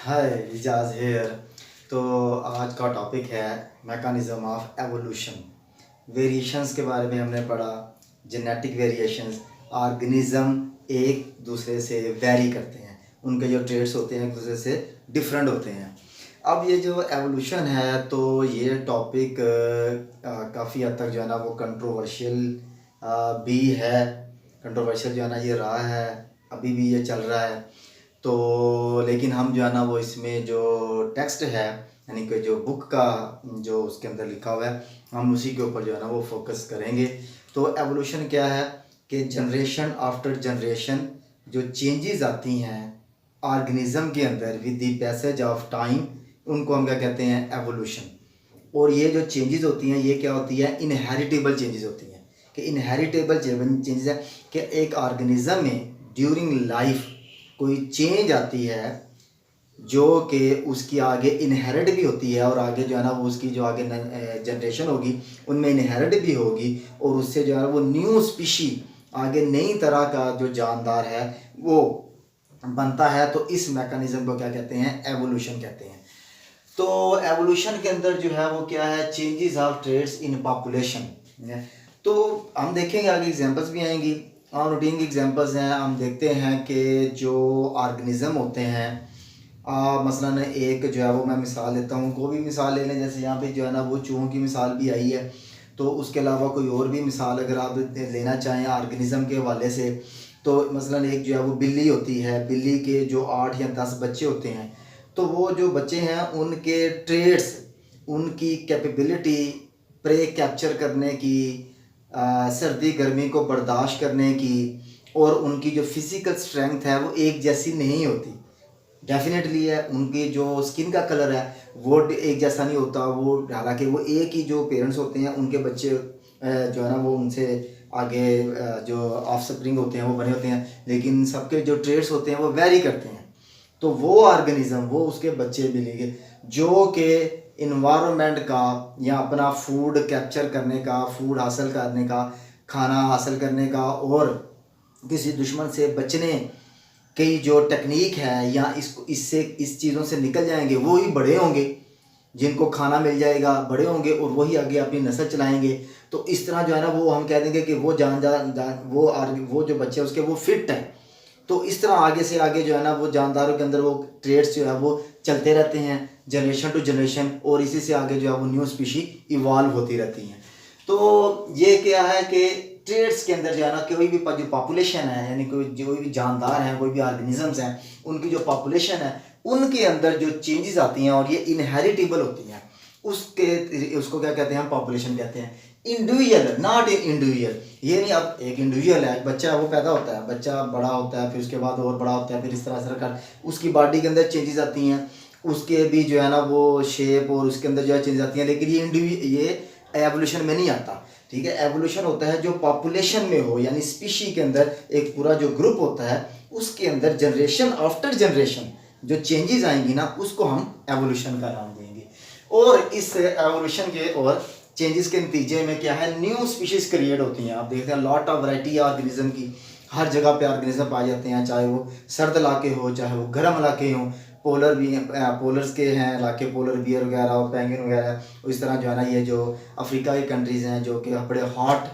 हाय Ejaz hair. तो आज का टॉपिक है मैकेनिज़्म ऑफ एवोल्यूशन। वेरिएशंस के बारे में हमने पढ़ा। जेनेटिक वेरिएशंस, ऑर्गेनिज़म एक दूसरे से वेरी करते हैं, उनके जो ट्रेड्स होते हैं एक दूसरे से डिफरेंट होते हैं। अब ये जो एवोल्यूशन है तो ये टॉपिक काफ़ी हद तक जो है ना वो कंट्रोवर्शियल भी है। कंट्रोवर्शियल जो है ना ये रहा है, अभी भी ये चल रहा है। तो लेकिन हम जो है ना वो इसमें जो टेक्स्ट है यानी कि जो बुक का जो उसके अंदर लिखा हुआ है हम उसी के ऊपर जो है ना वो फोकस करेंगे। तो एवोल्यूशन क्या है कि जनरेशन आफ्टर जनरेशन जो चेंजेस आती हैं ऑर्गेनिज्म के अंदर with the passage of time, उनको हम क्या कहते हैं, एवोल्यूशन। और ये जो चेंजेस होती हैं ये क्या होती है, इनहेरिटेबल चेंजेस होती हैं। कि इनहेरिटेबल चेंजेस है कि एक ऑर्गेनिज्म में ड्यूरिंग लाइफ कोई चेंज आती है जो कि उसकी आगे इनहेरिट भी होती है और आगे जो है ना वो उसकी जो आगे जनरेशन होगी उनमें इनहेरिट भी होगी और उससे जो है वो न्यू स्पीशी आगे नई तरह का जो जानदार है वो बनता है। तो इस मैकेनिज्म को क्या कहते हैं, एवोल्यूशन कहते हैं। तो एवोल्यूशन के अंदर जो है वो क्या है, changes of traits in population. तो हम देखेंगे आगे एग्जांपल्स भी आएंगी और रूटीन की एग्जांपल्स हैं। हम देखते हैं कि जो ऑर्गेनिज्म होते हैं मसलन एक जो है वो मैं मिसाल लेता हूँ, कोई भी मिसाल ले लें, जैसे यहाँ पे जो है ना वो चूहों की मिसाल भी आई है। तो उसके अलावा कोई और भी मिसाल अगर आप लेना चाहें ऑर्गेनिज्म के हवाले से, तो मसलन एक जो है वो बिल्ली होती है, बिल्ली के जो 8 या 10 बच्चे होते हैं। तो वो जो बच्चे हैं उनके ट्रेड्स, उनकी कैपेबिलिटी प्रे कैप्चर करने की, सर्दी गर्मी को बर्दाश्त करने की, और उनकी जो फिज़िकल स्ट्रेंथ है वो एक जैसी नहीं होती। डेफिनेटली है, उनकी जो स्किन का कलर है वो एक जैसा नहीं होता। वो हालांकि वो एक ही जो पेरेंट्स होते हैं उनके बच्चे जो है ना वो उनसे आगे जो ऑफ स्प्रिंग होते हैं वो बने होते हैं, लेकिन सबके जो ट्रेड्स होते हैं वो वेरी करते हैं। तो वो ऑर्गेनिज्म, वो उसके बच्चे मिलेंगे जो कि इन्वायरमेंट का या अपना फूड कैप्चर करने का, फूड हासिल करने का, खाना हासिल करने का और किसी दुश्मन से बचने की जो टेक्निक है या इसको इससे इस चीज़ों से निकल जाएंगे, वो ही बड़े होंगे जिनको खाना मिल जाएगा, बड़े होंगे और वही आगे अपनी नस्ल चलाएंगे। तो इस तरह जो है ना वो हम कह देंगे कि वो वो जो बच्चे उसके वो फिट हैं। तो इस तरह आगे से आगे जो है ना वो जानदारों के अंदर वो ट्रेड्स जो है वो चलते रहते हैं जनरेशन टू जनरेशन, और इसी से आगे जो है वो न्यू स्पीशी इवॉल्व होती रहती हैं। तो ये क्या है कि ट्रेड्स के अंदर जो है ना कोई भी जो पॉपुलेशन है यानी कोई जो भी जानदार हैं, कोई भी ऑर्गेनिजम्स हैं, उनकी जो पॉपुलेशन है उनके अंदर जो चेंजेस आती हैं और ये इनहेरिटेबल होती हैं, उसको क्या कहते हैं, हम पॉपुलेशन कहते हैं। इंडिविजुअल, नॉट इन इंडिविजुअल, ये नहीं अब एक इंडिविजुअल है, बच्चा वो पैदा होता है, बच्चा बड़ा होता है, फिर उसके बाद और बड़ा होता है, फिर इस तरह कर उसकी बॉडी के अंदर चेंजेस आती हैं, उसके भी जो है ना वो शेप और उसके अंदर जो है चेंजेस आती हैं। लेकिन ये एवोल्यूशन में नहीं आता। ठीक है, एवोल्यूशन होता है जो पॉपुलेशन में हो, यानी स्पीशी के अंदर एक पूरा जो ग्रुप होता है उसके अंदर जनरेशन आफ्टर जनरेशन जो चेंजेस आएंगी ना उसको हम एवोल्यूशन का नाम देंगे। और इस एवोल्यूशन के और चेंजेस के नतीजे में क्या है, न्यू स्पीशीज क्रिएट होती हैं। आप देखते हैं लॉट ऑफ वैरायटी है ऑर्गेनिज्म की, हर जगह पे ऑर्गेनिज्म पाए जाते हैं, चाहे वो सर्द इलाके हो चाहे वो गर्म इलाके हों। पोलर भी पोलर्स के हैं इलाके, पोलर बियर वगैरह और पेंगुइन वगैरह। इस तरह जो है ना ये जो अफ्रीका की कंट्रीज़ हैं जो कि बड़े हॉट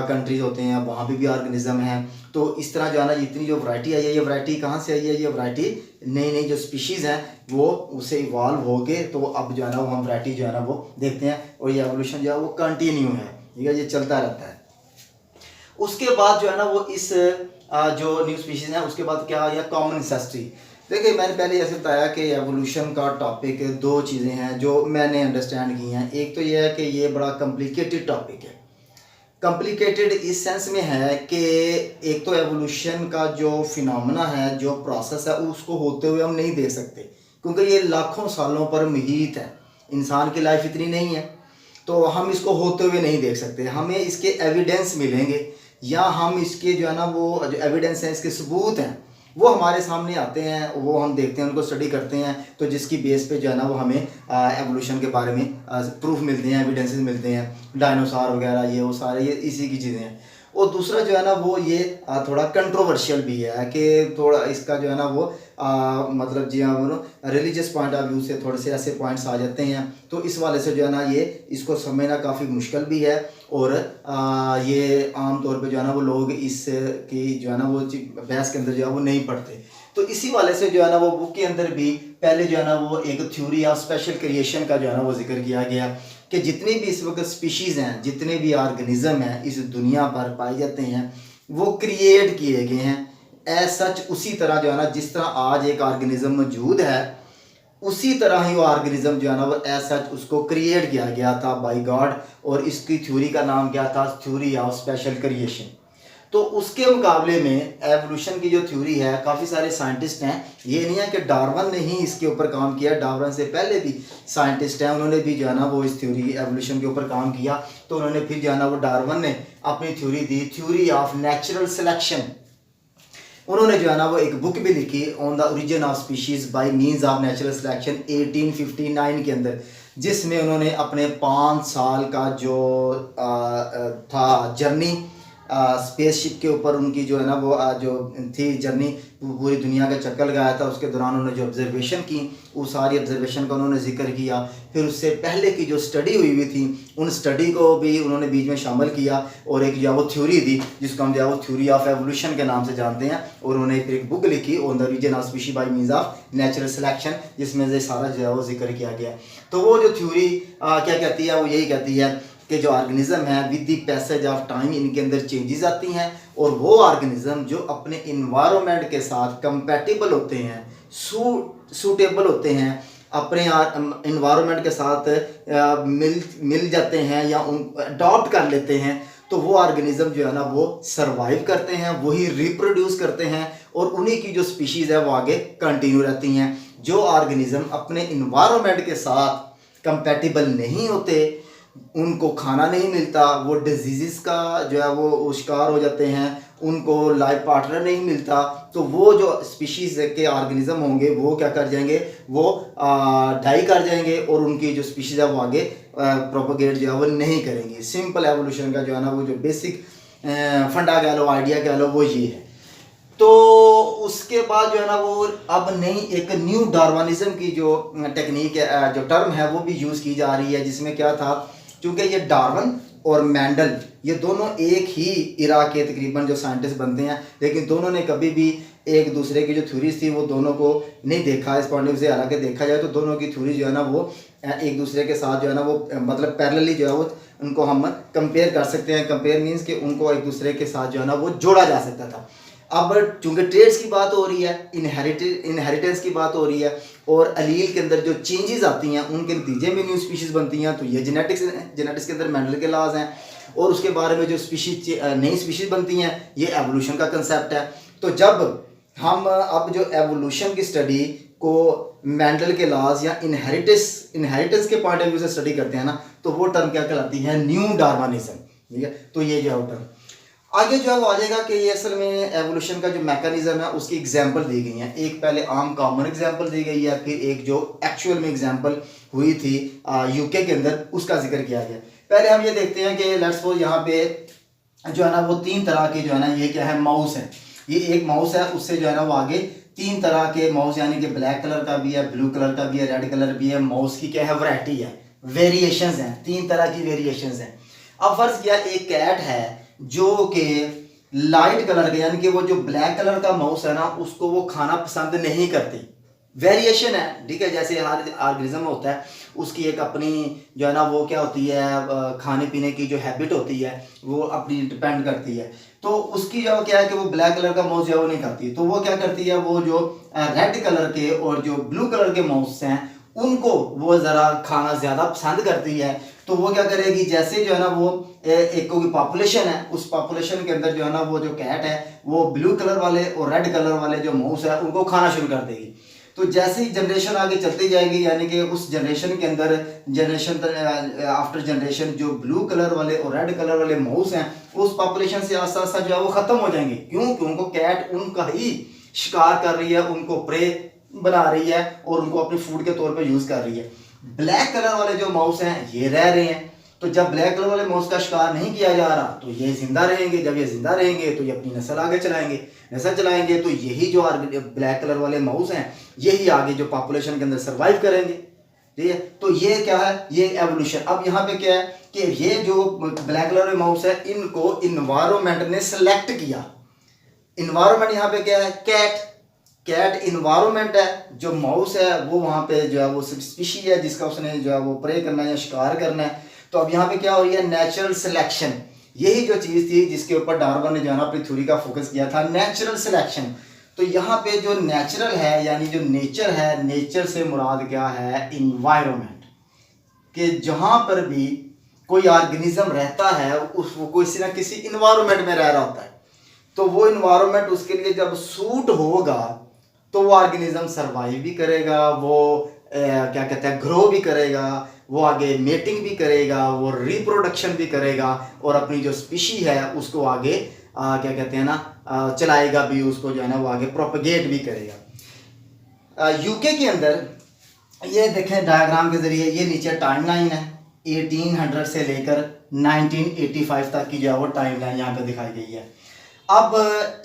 कंट्रीज़ होते हैं वहाँ पे भी ऑर्गेनिज्म हैं। तो इस तरह जो है ना इतनी जो वैरायटी आई है, ये वैरायटी कहाँ से आई है, ये वैरायटी नई नई जो स्पीशीज़ हैं वो उससे इवॉल्व हो गए। तो अब जो है ना वो हम वैरायटी जो है ना वो देखते हैं और ये एवोल्यूशन जो है वो कंटिन्यू है, ठीक है, ये चलता रहता है। उसके बाद जो है ना वो इस जो न्यू स्पीशीज़ हैं उसके बाद क्या आ गया, कॉमन एंसेस्ट्री। देखिए मैंने पहले ऐसे बताया कि एवोल्यूशन का टॉपिक दो चीज़ें हैं जो मैंने अंडरस्टैंड की हैं। एक तो ये है कि ये बड़ा कॉम्प्लिकेटेड टॉपिक है। कॉम्प्लिकेटेड इस सेंस में है कि एक तो एवोल्यूशन का जो फिनोमेना है, जो प्रोसेस है, उसको होते हुए हम नहीं देख सकते क्योंकि ये लाखों सालों पर मुहित है। इंसान की लाइफ इतनी नहीं है तो हम इसको होते हुए नहीं देख सकते। हमें इसके एविडेंस मिलेंगे या हम इसके जो है ना वो जो एविडेंस हैं, इसके सबूत हैं, वो हमारे सामने आते हैं, वो हम देखते हैं, उनको स्टडी करते हैं। तो जिसकी बेस पे जो है ना वो हमें एवोल्यूशन के बारे में प्रूफ मिलते हैं, एविडेंसेस मिलते हैं। डायनासोर वगैरह ये वो सारे ये इसी की चीज़ें हैं। और दूसरा जो है ना वो ये थोड़ा कंट्रोवर्शियल भी है कि थोड़ा इसका जो है ना वो मतलब जी हाँ रिलीजियस पॉइंट ऑफ व्यू से थोड़े से ऐसे पॉइंट्स आ जाते हैं, तो इस वाले से जो है ना ये इसको समझना काफ़ी मुश्किल भी है। और ये आम तौर पे जो है ना वो लोग इस की जो है ना वो बहस के अंदर जो है वो नहीं पढ़ते। तो इसी वाले से जो है ना वो बुक के अंदर भी पहले जो है ना वो एक थ्योरी ऑफ स्पेशल क्रिएशन का जो है ना वो जिक्र किया गया कि जितने भी इस वक्त स्पीशीज़ हैं, जितने भी ऑर्गेनिज्म हैं इस दुनिया पर पाए जाते हैं, वो क्रिएट किए गए हैं एज सच। उसी तरह जो है ना जिस तरह आज एक ऑर्गेनिज्म मौजूद है, उसी तरह ही वो ऑर्गेनिज्म जो है ना वो एज सच उसको क्रिएट किया गया था बाय गॉड। और इसकी थ्योरी का नाम क्या था? Theory of special creation. तो उसके मुकाबले में एवोल्यूशन की जो थ्योरी है, काफ़ी सारे साइंटिस्ट हैं, ये नहीं है कि डार्विन ने ही इसके ऊपर काम किया, डार्विन से पहले भी साइंटिस्ट हैं, उन्होंने भी जो है ना वो इस थ्योरी एवोल्यूशन के ऊपर काम किया। तो उन्होंने फिर जो है ना वो डार्विन ने अपनी theory the, theory of natural selection. उन्होंने जो है ना वो एक बुक भी लिखी on the origin of species by means of natural selection 1859 के अंदर, जिसमें उन्होंने अपने 5 साल का जो था जर्नी स्पेसशिप के ऊपर, उनकी जो है ना वो जो थी जर्नी, पूरी दुनिया का चक्कर लगाया था। उसके दौरान उन्होंने जो ऑब्जर्वेशन की, वो सारी ऑब्जर्वेशन का उन्होंने जिक्र किया। फिर उससे पहले की जो स्टडी हुई थी, उन स्टडी को भी उन्होंने बीच में शामिल किया और एक जो वो थ्योरी दी जिसको हम जो वो थ्योरी ऑफ एवोल्यूशन के नाम से जानते हैं। और उन्होंने फिर एक बुक लिखी on the origin of species by means of natural selection, जिसमें से सारा जो है वो जिक्र किया गया। तो वो जो थ्योरी क्या कहती है, वो यही कहती है कि जो ऑर्गेनिज्म है with the passage of time इनके अंदर चेंजेस आती हैं, और वो ऑर्गेनिज्म जो अपने इन्वायरमेंट के साथ कंपैटिबल होते हैं, सूटेबल होते हैं, अपने इन्वायरमेंट के साथ मिल जाते हैं या अडॉप्ट कर लेते हैं, तो वो ऑर्गेनिज्म जो है ना वो सर्वाइव करते हैं, वही रिप्रोड्यूस करते हैं, और उन्हीं की जो स्पीशीज़ है वो आगे कंटिन्यू रहती हैं। जो ऑर्गेनिज्म अपने इन्वायरमेंट के साथ कंपैटिबल नहीं होते, उनको खाना नहीं मिलता, वो डिजीज़ का जो है वो शिकार हो जाते हैं, उनको लाइफ पार्टनर नहीं मिलता, तो वो जो स्पीशीज़ के ऑर्गेनिज्म होंगे वो क्या कर जाएंगे, वो डाई कर जाएंगे, और उनकी जो स्पीशीज़ है वो आगे प्रोपोगेट जो है वो नहीं करेंगी। सिंपल एवोल्यूशन का जो है ना वो जो बेसिक फंडा कह लो, आइडिया कह लो, वो ये है। तो उसके बाद जो है ना वो अब नई एक न्यू डार्विनिज्म की जो टेक्निक है, जो टर्म है, वो भी यूज़ की जा रही है, जिसमें क्या था, क्योंकि ये डार्विन और मेंडल ये दोनों एक ही इरा के तकरीबन जो साइंटिस्ट बनते हैं, लेकिन दोनों ने कभी भी एक दूसरे की जो थ्योरीज थी वो दोनों को नहीं देखा इस पॉइंट ऑफ व्यू से। हालांकि देखा जाए तो दोनों की थ्योरी जो है ना वो एक दूसरे के साथ जो है ना वो मतलब पैरेलली जो है वो उनको हम कंपेयर कर सकते हैं। कंपेयर मीन्स कि उनको एक दूसरे के साथ जो है ना वो जोड़ा जा सकता था। अब चूंकि ट्रेड्स की बात हो रही है, इनहेरिटेंस की बात हो रही है, और अलील के अंदर जो चेंजेस आती हैं उनके नतीजे में न्यू स्पीशीज़ बनती हैं, तो ये जेनेटिक्स के अंदर मेंडल के लॉज हैं। और उसके बारे में जो नई स्पीशीज़ बनती हैं, ये एवोल्यूशन का कंसेप्ट है। तो जब हम अब जो एवोल्यूशन की स्टडी को मेंडल के लॉज या इनहेरिटेंस के पॉइंट ऑफ व्यू से स्टडी करते हैं ना, तो वो टर्म क्या कहलाती है? New Darwinism. ठीक है, तो ये जो है टर्म आगे जो है वो आ जाएगा कि ये असल में एवोल्यूशन का जो मैकेनिज्म है उसकी एग्जांपल दी गई है। एक पहले आम कॉमन एग्जांपल दी गई है, फिर एक जो एक्चुअल में एग्जांपल हुई थी यूके के अंदर, उसका जिक्र किया गया। पहले हम ये देखते हैं कि लेट्स सपोज यहाँ पे जो है ना वो 3 तरह के जो है ना, ये क्या है, माउस है। ये एक माउस है, उससे जो है ना वो आगे 3 तरह के माउस, यानी कि ब्लैक कलर का भी है, ब्लू कलर का भी है, रेड कलर भी है। माउस की क्या है, वैरायटी है, वेरिएशंस हैं, 3 तरह की वेरिएशंस हैं। अब फर्ज किया एक कैट है जो कि लाइट कलर के, यानी कि वो जो ब्लैक कलर का माउस है ना उसको वो खाना पसंद नहीं करती। वेरिएशन है, ठीक है, जैसे हर ऑर्गेनिज्म होता है उसकी एक अपनी जो है ना वो क्या होती है, खाने पीने की जो हैबिट होती है वो अपनी डिपेंड करती है। तो उसकी जो क्या है कि वो ब्लैक कलर का माउस है वो नहीं करती, तो वो क्या करती है, वो जो रेड कलर के और जो ब्लू कलर के माउस हैं उनको वो ज़रा खाना ज़्यादा पसंद करती है। तो वो क्या करेगी, जैसे जो है ना वो एक कोई पॉपुलेशन है, उस पॉपुलेशन के अंदर जो है ना वो जो कैट है वो ब्लू कलर वाले और रेड कलर वाले जो माउस है उनको खाना शुरू कर देगी। तो जैसे ही जनरेशन आगे चलती जाएगी, यानी कि उस जनरेशन के अंदर जनरेशन आफ्टर जनरेशन जो ब्लू कलर वाले और रेड कलर वाले माउस हैं उस पॉपुलेशन से आस्ता आस्ता जो है वो ख़त्म हो जाएंगे। क्यों? क्योंकि उनको कैट उनका ही शिकार कर रही है, उनको प्रे बना रही है और उनको अपने फूड के तौर पे यूज़ कर रही है। ब्लैक कलर वाले जो माउस हैं ये रह रहे हैं, तो जब ब्लैक कलर वाले माउस का शिकार नहीं किया जा रहा तो ये जिंदा रहेंगे, जब ये जिंदा रहेंगे तो ये अपनी नस्ल आगे चलाएंगे, नस्ल चलाएंगे तो यही जो ब्लैक कलर वाले माउस हैं यही आगे जो पॉपुलेशन के अंदर सर्वाइव करेंगे। ठीक है, तो ये क्या है, ये एवोल्यूशन। अब यहाँ पे क्या है कि ये जो ब्लैक कलर वाले माउस है इनको इन्वायरमेंट ने सेलेक्ट किया। इन्वायरमेंट यहाँ पे क्या है, कैट इन्वायरमेंट है। जो माउस है वो वहाँ पे जो है वो स्पीशी है जिसका उसने जो है वो प्रे करना है या शिकार करना है। तो अब यहाँ पे क्या हो रही है, नेचुरल सिलेक्शन। यही जो चीज़ थी जिसके ऊपर डार्विन ने जो है ना अपनी थ्योरी का फोकस किया था, नेचुरल सिलेक्शन। तो यहाँ पे जो नेचुरल है यानी जो नेचर है, नेचर से मुराद क्या है, इन्वायरमेंट। कि जहाँ पर भी कोई ऑर्गेनिज्म रहता है उस वो किसी ना किसी इन्वायरमेंट में रह रहा होता है, तो वो इन्वायरमेंट उसके लिए जब सूट होगा तो वो ऑर्गेनिज्म सर्वाइव भी करेगा, वो क्या कहते हैं ग्रो भी करेगा, वो आगे मेटिंग भी करेगा, वो रिप्रोडक्शन भी करेगा और अपनी जो स्पीशी है उसको आगे क्या कहते हैं ना चलाएगा भी, उसको जो है ना वो आगे प्रोपगेट भी करेगा। यूके के अंदर ये देखें डायग्राम के जरिए, ये नीचे टाइमलाइन है 1800 से लेकर 1985 तक की जो है वो टाइमलाइन यहाँ पे दिखाई गई है। अब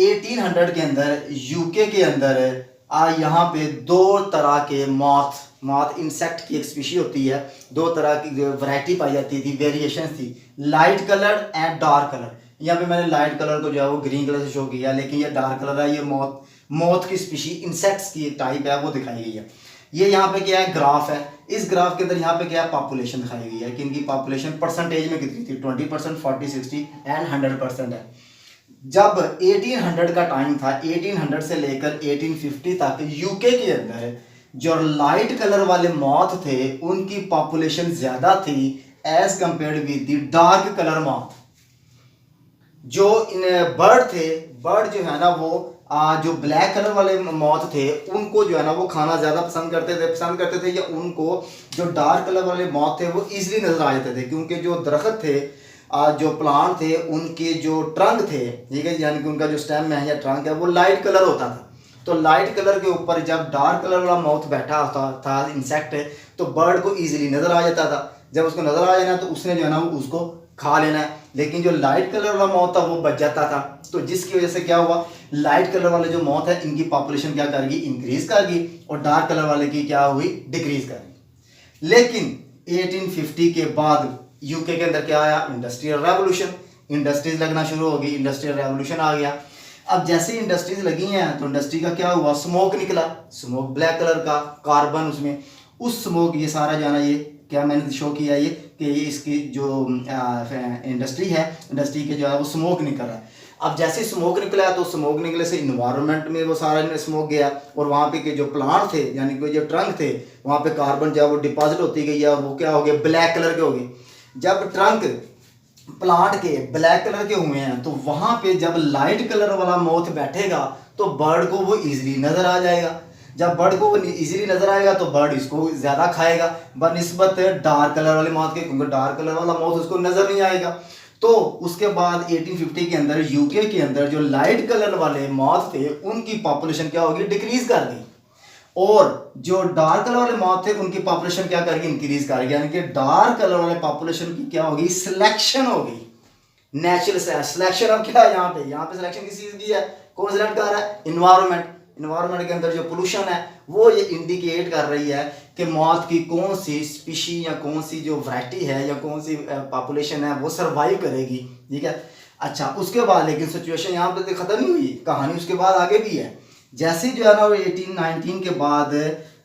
1800 के अंदर यूके के अंदर यहाँ पे दो तरह के मॉथ इंसेक्ट की एक स्पीशी होती है, दो तरह की जो वैरायटी पाई जाती थी, वेरिएशन थी, light colour and dark colour. यहाँ पे मैंने लाइट कलर को जो है वो ग्रीन कलर से शो किया, लेकिन ये डार्क कलर है, ये मॉथ की स्पीशी इंसेक्ट्स की टाइप है वो दिखाई गई है। ये यहाँ पे क्या है, ग्राफ है। इस ग्राफ के अंदर यहाँ पे क्या है, पॉपुलेशन दिखाई गई है कि इनकी पॉपुलेशन परसेंटेज में कितनी थी, 20%, 40, 60 एंड 100% है। जब 1800 का टाइम था, 1800 से लेकर 1850 तक यूके के अंदर जो लाइट कलर वाले मॉथ थे उनकी पॉपुलेशन ज्यादा थी as compared with the dark colour moth. जो इन बर्ड जो है ना वो जो ब्लैक कलर वाले मॉथ थे उनको जो है ना वो खाना ज्यादा पसंद करते थे या उनको जो डार्क कलर वाले मॉथ थे वो इजीली नजर आ जाते थे, क्योंकि जो दरख्त थे जो प्लांट थे उनके जो ट्रंक थे, ठीक है, यानी कि उनका जो स्टेम है या ट्रंक है वो लाइट कलर होता था। तो लाइट कलर के ऊपर जब डार्क कलर वाला माउथ बैठा होता था इंसेक्ट है तो बर्ड को इजीली नजर आ जाता था। जब उसको नजर आ जाना तो उसने जो है ना उसको खा लेना है, लेकिन जो लाइट कलर वाला माउथ था वो बच जाता था। तो जिसकी वजह से क्या हुआ, लाइट कलर वाले जो माउथ है इनकी पॉपुलेशन क्या करेगी, इंक्रीज करेगी, और डार्क कलर वाले की क्या हुई, डिक्रीज करेगी। लेकिन 1850 के बाद यूके के अंदर क्या आया, इंडस्ट्रियल रेवोल्यूशन, इंडस्ट्रीज लगना शुरू होगी, इंडस्ट्रियल रेवोल्यूशन आ गया। अब जैसे इंडस्ट्रीज लगी हैं तो इंडस्ट्री का क्या हुआ, स्मोक निकला, स्मोक ब्लैक कलर का, कार्बन उसमें, उस स्मोक ये सारा जो है ना ये क्या मैंने शो किया ये कि ये इसकी जो इंडस्ट्री है, इंडस्ट्री के जो है वो स्मोक निकल रहा है। अब जैसे स्मोक निकला है तो स्मोक निकले से इन्वायरमेंट में वो सारा स्मोक गया और वहाँ पे के जो प्लांट थे यानी कि जो ट्रंक थे वहाँ पे कार्बन जो है वो डिपॉजिट होती गई है और वो क्या हो गए, ब्लैक कलर के हो गए। जब ट्रंक प्लांट के ब्लैक कलर के हुए हैं तो वहां पे जब लाइट कलर वाला मोथ बैठेगा तो बर्ड को वो इजीली नजर आ जाएगा। जब बर्ड को वो इजीली नजर आएगा तो बर्ड इसको ज्यादा खाएगा बनिस्बत डार्क कलर वाले मौत के, क्योंकि डार्क कलर वाला मौत उसको नजर नहीं आएगा। तो उसके बाद 1850 के अंदर यूके के अंदर जो लाइट कलर वाले मौत थे उनकी पॉपुलेशन क्या होगी, डिक्रीज कर गई, और जो डार्क कलर वाले मौत थे उनकी पॉपुलेशन क्या करेगी, इंक्रीज करेगी। यानी कि डार्क कलर वाले पॉपुलेशन की क्या होगी, सिलेक्शन होगी, नेचुरल सिलेक्शन। अब क्या है यहाँ पे सिलेक्शन किस चीज की है, कौन सिलेक्ट कर रहा है, इन्वायरमेंट के अंदर जो पोल्यूशन है वो ये इंडिकेट कर रही है कि मौत की कौन सी स्पीशी या कौन सी जो वैरायटी है या कौन सी पॉपुलेशन है वो सर्वाइव करेगी। ठीक है, अच्छा उसके बाद लेकिन सिचुएशन यहाँ पे खत्म नहीं हुई, कहानी उसके बाद आगे भी है। जैसे जो है ना 1819 के बाद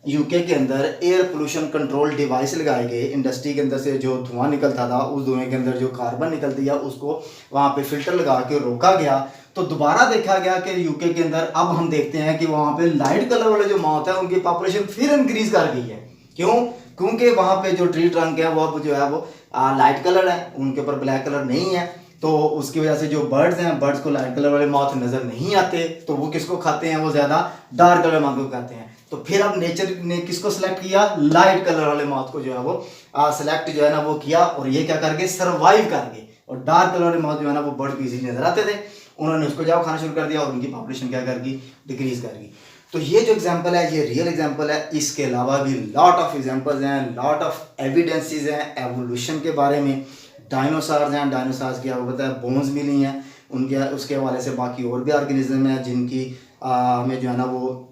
यूके के अंदर एयर पोल्यूशन कंट्रोल डिवाइस लगाए गए, इंडस्ट्री के अंदर से जो धुआं निकलता था उस धुएं के अंदर जो कार्बन निकलती है उसको वहाँ पे फिल्टर लगा के रोका गया। तो दोबारा देखा गया कि यूके के अंदर अब हम देखते हैं कि वहाँ पे लाइट कलर वाले जो मौत है उनकी पॉपुलेशन फिर इंक्रीज कर गई है। क्यों, क्योंकि वहाँ पे जो ट्री ट्रंक है वो जो है वो लाइट कलर है, उनके ऊपर ब्लैक कलर नहीं है। तो उसकी वजह से जो बर्ड्स हैं, बर्ड्स को लाइट कलर वाले मौत नजर नहीं आते, तो वो किसको खाते हैं, वो ज्यादा डार्क कलर मौत को खाते हैं। तो फिर अब नेचर ने किसको सिलेक्ट किया, लाइट कलर वाले मौत को जो है वो सिलेक्ट जो है ना वो किया, और ये क्या करके सर्वाइव कर गए। और डार्क कलर वाले मौत जो है ना वो बर्ड को इजीली नजर आते थे, उन्होंने उसको जाओ खाना शुरू कर दिया और उनकी पॉपुलेशन क्या कर गई, डिक्रीज कर गई। तो ये जो एग्जांपल है ये रियल एग्जांपल है। इसके अलावा भी लॉट ऑफ एग्जांपल्स हैं, लॉट ऑफ एविडेंसेस हैं एवोल्यूशन के बारे में। डायनासोर्स हैं, डायनासोर्स की आपको पता है बोन्स मिली हैं उनके, उसके हवाले से बाकी और भी ऑर्गेनिज्म हैं जिनकी हमें जो है ना वो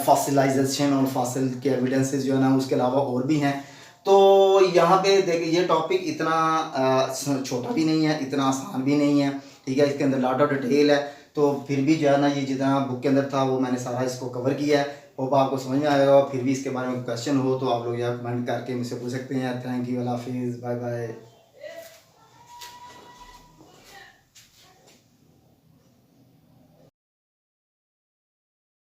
फॉसिलाइजेशन और फॉसिल के एविडेंसेस जो है ना उसके अलावा और भी हैं। तो यहाँ पे देखिए ये टॉपिक इतना छोटा भी नहीं है, इतना आसान भी नहीं है, ठीक है। इसके अंदर लॉट ऑफ डिटेल है, तो फिर भी जो है ना ये जितना बुक के अंदर था वो मैंने सारा इसको कवर किया है। होप आपको समझ में आएगा। फिर भी इसके बारे में क्वेश्चन हो तो आप लोग यहाँ कमेंट करके मुझसे पूछ सकते हैं। थैंक यू, अल्लाह हाफिज़, बाय बाय।